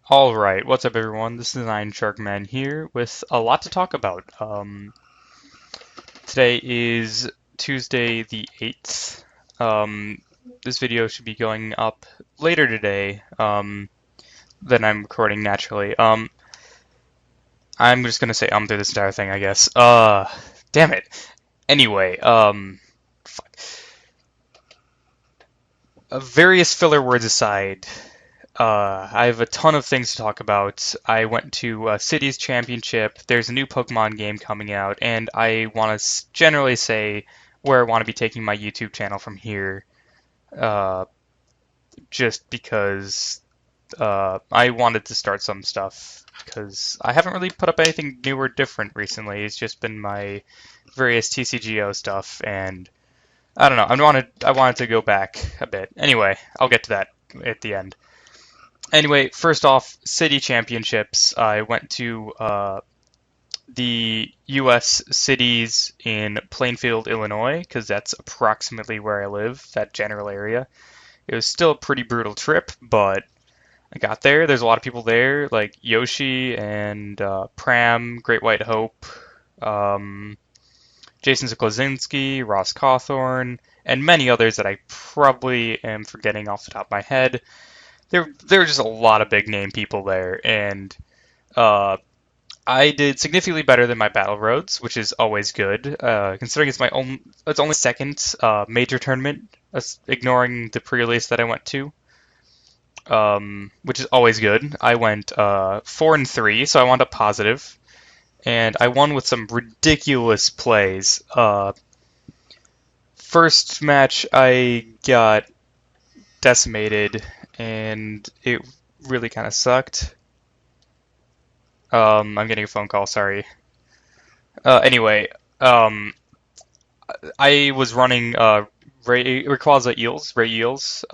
Alright, what's up everyone? This is Nine Shark Man here with a lot to talk about. Today is Tuesday the 8th. This video should be going up later today than I'm recording naturally. I'm just gonna say through this entire thing, I guess. Damn it. Anyway, fuck. Various filler words aside, I have a ton of things to talk about. I went to Cities Championship. There's a new Pokemon game coming out, and I want to generally say where I want to be taking my YouTube channel from here. Uh, just because I wanted to start some stuff because I haven't really put up anything new or different recently. It's just been my various TCGO stuff, and I don't know. I wanted to go back a bit. Anyway, I'll get to that at the end. Anyway, first off, city championships. I went to the U.S. cities in Plainfield, Illinois, because that's approximately where I live, that general area. It was still a pretty brutal trip, but I got there. There's a lot of people there, like Yoshi and Pram, Great White Hope, um, Jason Skozinski, Ross Cawthorn, and many others that I probably am forgetting off the top of my head. There were just a lot of big name people there, and uh, I did significantly better than my battle roads, which is always good, considering it's only second major tournament, ignoring the pre-release that I went to, which is always good. I went 4-3, so I wound up positive, and I won with some ridiculous plays. First match, I got decimated, and it really kind of sucked. I'm getting a phone call, sorry. Anyway, um, I was running Rayquaza Eels, Ray Eels,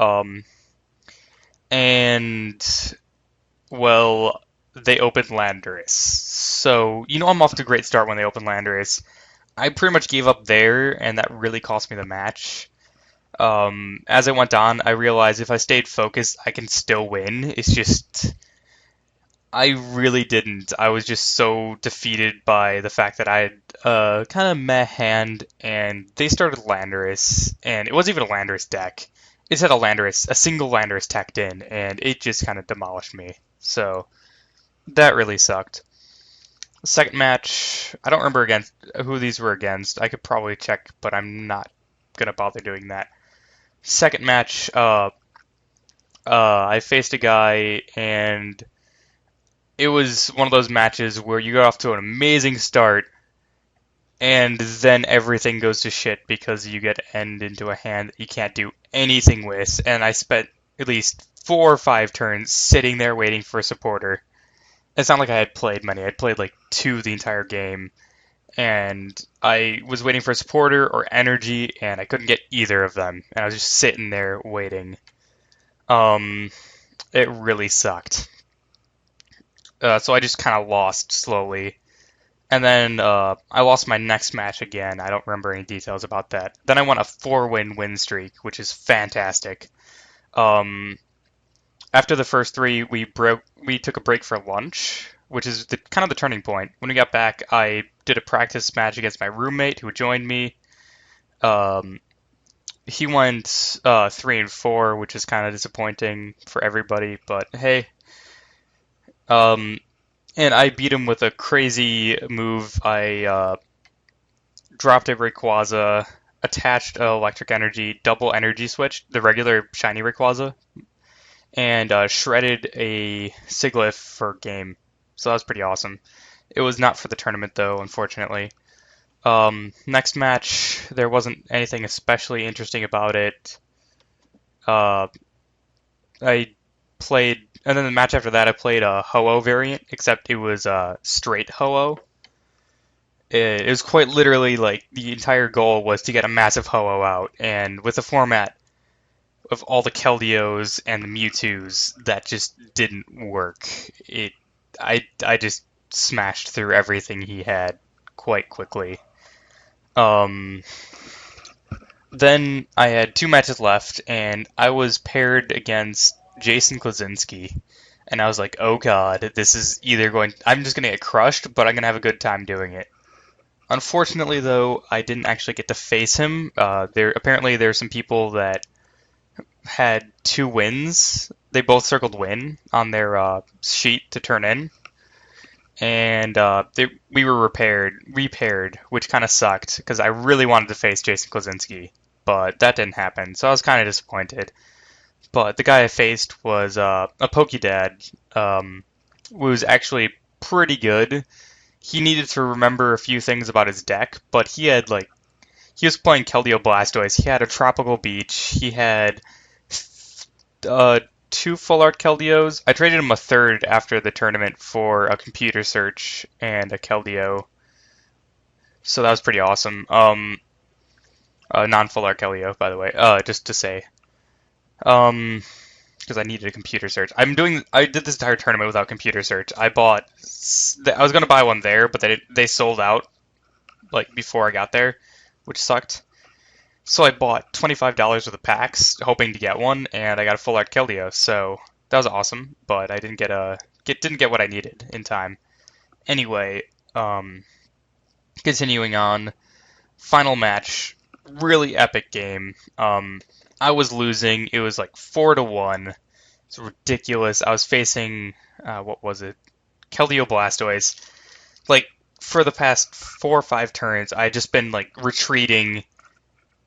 and, well, they opened Landorus. So, I'm off to a great start when they opened Landorus. I pretty much gave up there, and that really cost me the match. As I went on, I realized if I stayed focused, I can still win. It's just I really didn't. I was just so defeated by the fact that I had kind of meh hand, and they started Landorus, and it wasn't even a Landorus deck. It had a single Landorus tacked in, and it just kind of demolished me. So that really sucked. The second match, I don't remember against who these were against. I could probably check, but I'm not gonna bother doing that. Second match, I faced a guy, and it was one of those matches where you got off to an amazing start, and then everything goes to shit because you get end into a hand that you can't do anything with. And I spent at least 4 or 5 turns sitting there waiting for a supporter. It's not like I had played many. I'd played like two the entire game, and I was waiting for a supporter or energy, and I couldn't get either of them. And I was just sitting there waiting. Um, it really sucked. So I just kind of lost slowly. And then I lost my next match again. I don't remember any details about that. Then I won a 4-win streak, which is fantastic. Um, After the first three, we took a break for lunch, which is kind of the turning point. When we got back, I did a practice match against my roommate who joined me. Um, he went 3-4, which is kind of disappointing for everybody, but hey. Um, and I beat him with a crazy move. I dropped a Rayquaza, attached Electric Energy, double energy switch, the regular shiny Rayquaza, and shredded a Sigilyph for game. So that was pretty awesome. It was not for the tournament though, unfortunately. Next match, there wasn't anything especially interesting about it. Uh, I played, and then the match after that, I played a Ho-Oh variant, except it was straight Ho-Oh. It was quite literally like the entire goal was to get a massive Ho-Oh out, and with the format of all the Keldeos and the Mewtwo's, that just didn't work. I just smashed through everything he had quite quickly. Um, then I had two matches left, and I was paired against Jason Klaczynski. And I was like, oh god, this is either I'm just gonna get crushed, but I'm gonna have a good time doing it. Unfortunately, though, I didn't actually get to face him. Apparently there's some people that had 2 wins. They both circled win on their sheet to turn in, and we were repaired, which kind of sucked because I really wanted to face Jason Klaczynski, but that didn't happen. So I was kind of disappointed. But the guy I faced was a Pokedad, who was actually pretty good. He needed to remember a few things about his deck, but he was playing Keldeo Blastoise. He had a Tropical Beach. He had uh, 2 full art Keldeos. I traded him a third after the tournament for a Computer Search and a Keldeo, so that was pretty awesome. Non-full art Keldeo, by the way. Just to say, um, because I needed a Computer Search. I did this entire tournament without Computer Search. I was gonna buy one there, but they sold out like before I got there, which sucked. So I bought $25 worth of packs, hoping to get one, and I got a full art Keldeo. So that was awesome, but I didn't get what I needed in time. Anyway, continuing on, final match, really epic game. I was losing. It was like 4-1. It's ridiculous. I was facing what was it? Keldeo Blastoise. Like for the past 4 or 5 turns, I just been like retreating,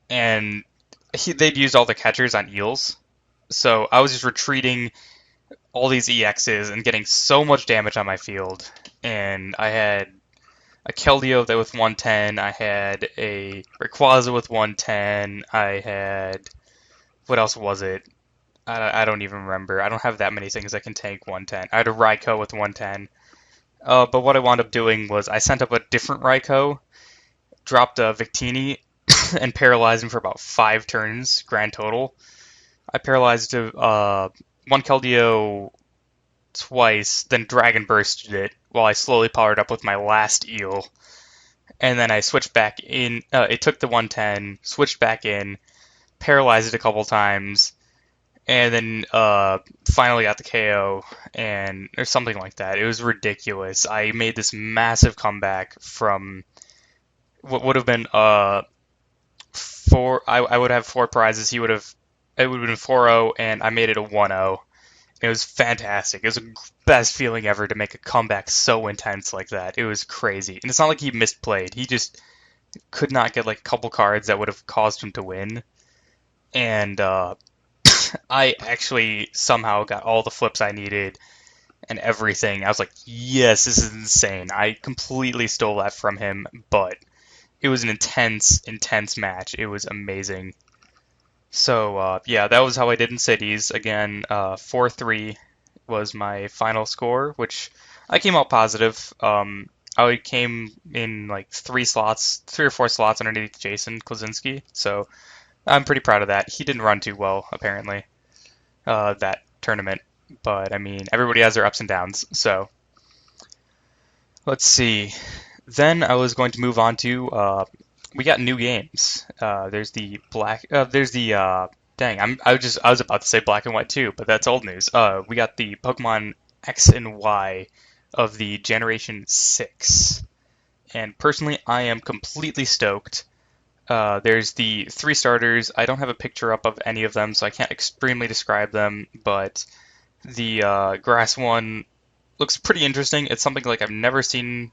and they'd used all the catchers on Eels, so I was just retreating all these EXs and getting so much damage on my field. And I had a Keldeo that with 110, I had a Rayquaza with 110, I had what else was it? I don't even remember. I don't have that many things that can tank 110. I had a Raikou with 110. But what I wound up doing was I sent up a different Raikou, dropped a Victini, and paralyzed him for about 5 turns grand total. I paralyzed one Keldeo twice, then Dragon Bursted it while I slowly powered up with my last Eel. And then I switched back in. It took the 110, switched back in, paralyzed it a couple times, and then finally got the KO, or something like that. It was ridiculous. I made this massive comeback from what would have been four. I would have 4 prizes. It would have been 4-0, and I made it a 1-0. It was fantastic. It was the best feeling ever to make a comeback so intense like that. It was crazy, and it's not like he misplayed. He just could not get like a couple cards that would have caused him to win, and I actually somehow got all the flips I needed and everything. I was like, yes, this is insane. I completely stole that from him, but it was an intense match. It was amazing. So, yeah, that was how I did in cities. Again, 4-3 was my final score, which I came out positive. I came in like 3 or 4 slots underneath Jason Klaczynski, so I'm pretty proud of that. He didn't run too well, apparently, that tournament. But, I mean, everybody has their ups and downs, so let's see. Then I was going to move on to we got new games. There's the I was about to say Black and White too, but that's old news. We got the Pokemon X and Y of the Generation 6. And personally, I am completely stoked. There's the 3 starters. I don't have a picture up of any of them, so I can't extremely describe them, but the grass one looks pretty interesting. It's something like I've never seen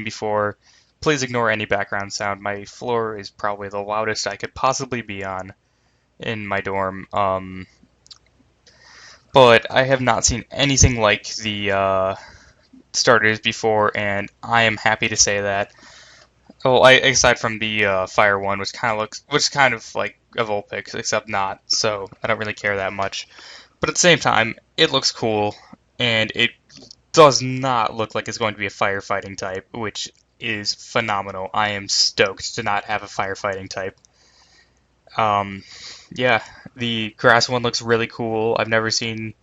before. Please ignore any background sound. My floor is probably the loudest I could possibly be on in my dorm. But I have not seen anything like the starters before, and I am happy to say that. Well, aside from the fire one, which kind of like a Vulpix, except not. So I don't really care that much. But at the same time, it looks cool, and it does not look like it's going to be a firefighting type, which is phenomenal. I am stoked to not have a firefighting type. Yeah, the grass one looks really cool. I've never seen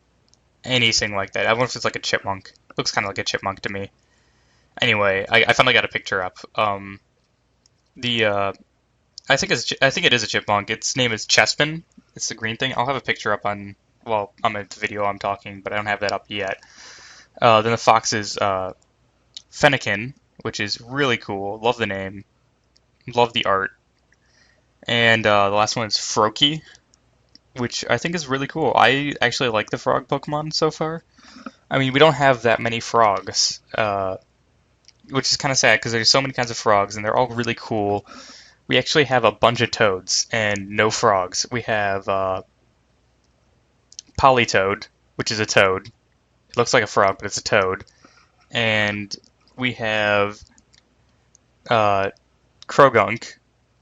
anything like that. I wonder if it's like a chipmunk. Looks kind of like a chipmunk to me. Anyway, I finally got a picture up. The I think it is a chipmunk. Its name is Chespin. It's the green thing. I'll have a picture up on well, I'm in the video I'm talking, but I don't have that up yet. Then the fox is Fennekin, which is really cool. Love the name, love the art. And the last one is Froakie, which I think is really cool. I actually like the frog Pokemon so far. I mean, we don't have that many frogs, which is kind of sad because there's so many kinds of frogs and they're all really cool. We actually have a bunch of toads and no frogs. We have Politoed, which is a toad. It looks like a frog, but it's a toad. And we have uh, Krogunk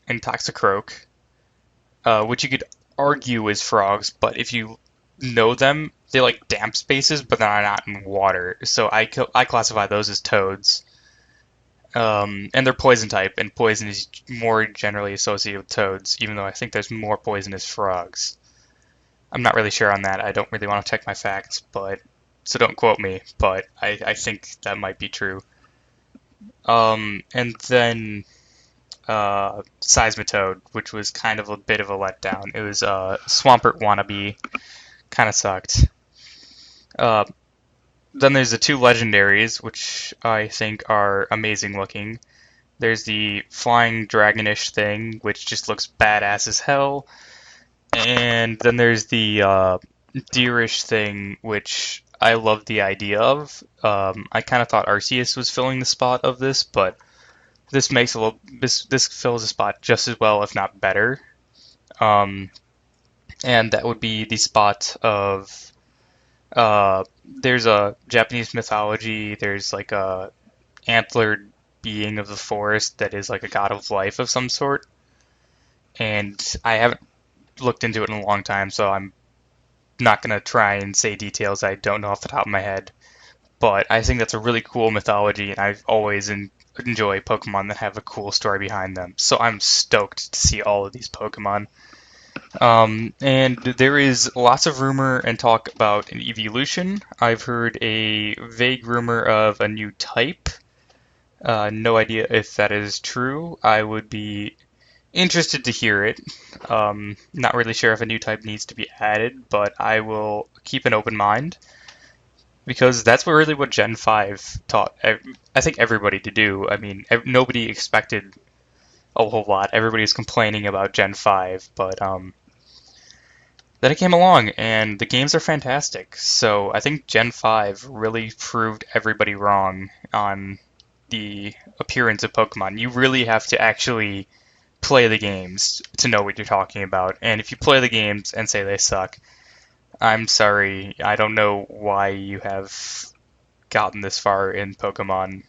and Toxicroak, which you could argue is frogs, but if you know them, they like damp spaces, but they're not in water. So I classify those as toads. And they're poison type, and poison is more generally associated with toads, even though I think there's more poisonous frogs. I'm not really sure on that. I don't really want to check my facts, but so don't quote me. But I think that might be true. And then Seismitoad, which was kind of a bit of a letdown. It was Swampert wannabe, kind of sucked. Uh, then there's the two legendaries, which I think are amazing looking. There's the flying dragonish thing, which just looks badass as hell. And then there's the deerish thing, which I love the idea of. I kind of thought Arceus was filling the spot of this, but this makes a little this fills the spot just as well, if not better. Um, and that would be the spot of there's a Japanese mythology. There's like a antlered being of the forest that is like a god of life of some sort. And I haven't looked into it in a long time, so I'm not gonna try and say details I don't know off the top of my head. But I think that's a really cool mythology, and I've always enjoy Pokemon that have a cool story behind them. So I'm stoked to see all of these Pokemon. And there is lots of rumor and talk about an evolution. I've heard a vague rumor of a new type. No idea if that is true. I would be interested to hear it. Not really sure if a new type needs to be added, but I will keep an open mind because that's really what Gen 5 taught. I think everybody to do. I mean, nobody expected a whole lot. Everybody's complaining about Gen 5, but then it came along, and the games are fantastic. So I think Gen 5 really proved everybody wrong on the appearance of Pokemon. You really have to actually play the games to know what you're talking about. And if you play the games and say they suck, I'm sorry. I don't know why you have gotten this far in Pokemon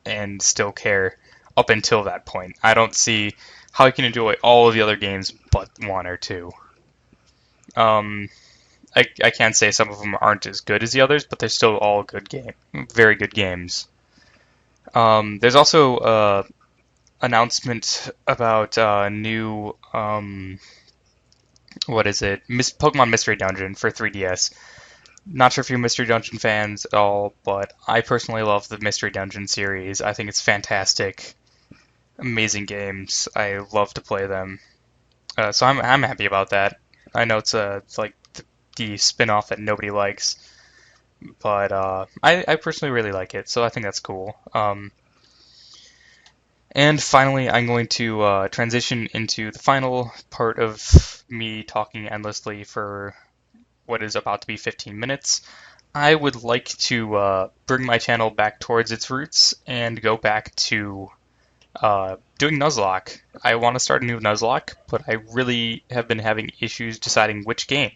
and still care up until that point. I don't see how you can enjoy all of the other games but one or two. I can't say some of them aren't as good as the others, but they're still all very good games. There's also announcement about new what is it? Pokemon Mystery Dungeon for 3DS. Not sure if you're Mystery Dungeon fans at all, but I personally love the Mystery Dungeon series. I think it's fantastic, amazing games. I love to play them, so I'm happy about that. I know it's like the spin-off that nobody likes, but I personally really like it, so I think that's cool. And finally, I'm going to transition into the final part of me talking endlessly for what is about to be 15 minutes. I would like to bring my channel back towards its roots and go back to doing Nuzlocke. I want to start a new Nuzlocke, but I really have been having issues deciding which game.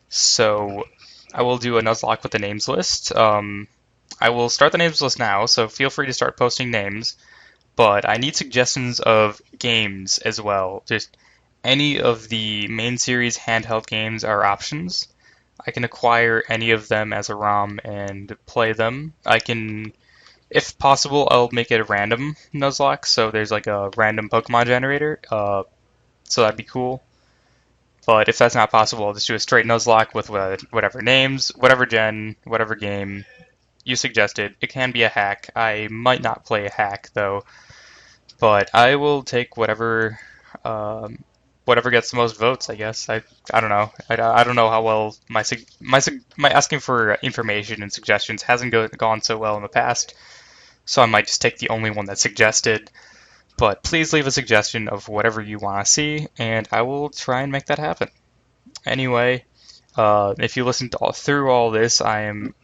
So I will do a Nuzlocke with the names list. I will start the names list now, so feel free to start posting names. But I need suggestions of games as well. Just any of the main series handheld games are options. I can acquire any of them as a ROM and play them. I can, if possible, I'll make it a random Nuzlocke, so there's like a random Pokemon generator. So that'd be cool. But if that's not possible, I'll just do a straight Nuzlocke with whatever names, whatever gen, whatever game you suggested. It can be a hack. I might not play a hack though. But I will take whatever whatever gets the most votes, I guess. I don't know. I don't know how well my asking for information and suggestions hasn't gone so well in the past, so I might just take the only one that's suggested. But please leave a suggestion of whatever you want to see, and I will try and make that happen. Anyway, if you listened through all this, I am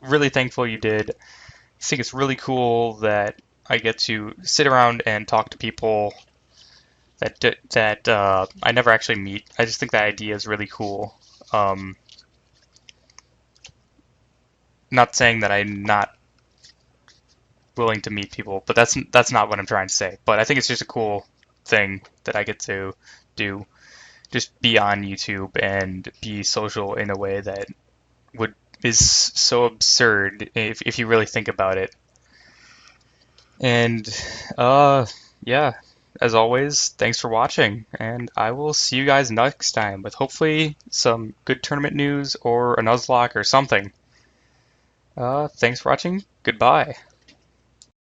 really thankful you did. I think it's really cool that I get to sit around and talk to people that I never actually meet. I just think that idea is really cool. Not saying that I'm not willing to meet people, but that's not what I'm trying to say. But I think it's just a cool thing that I get to do. Just be on YouTube and be social in a way that would is so absurd if you really think about it. And yeah, as always, thanks for watching, and I will see you guys next time with hopefully some good tournament news or a Nuzlocke or something. Thanks for watching. Goodbye.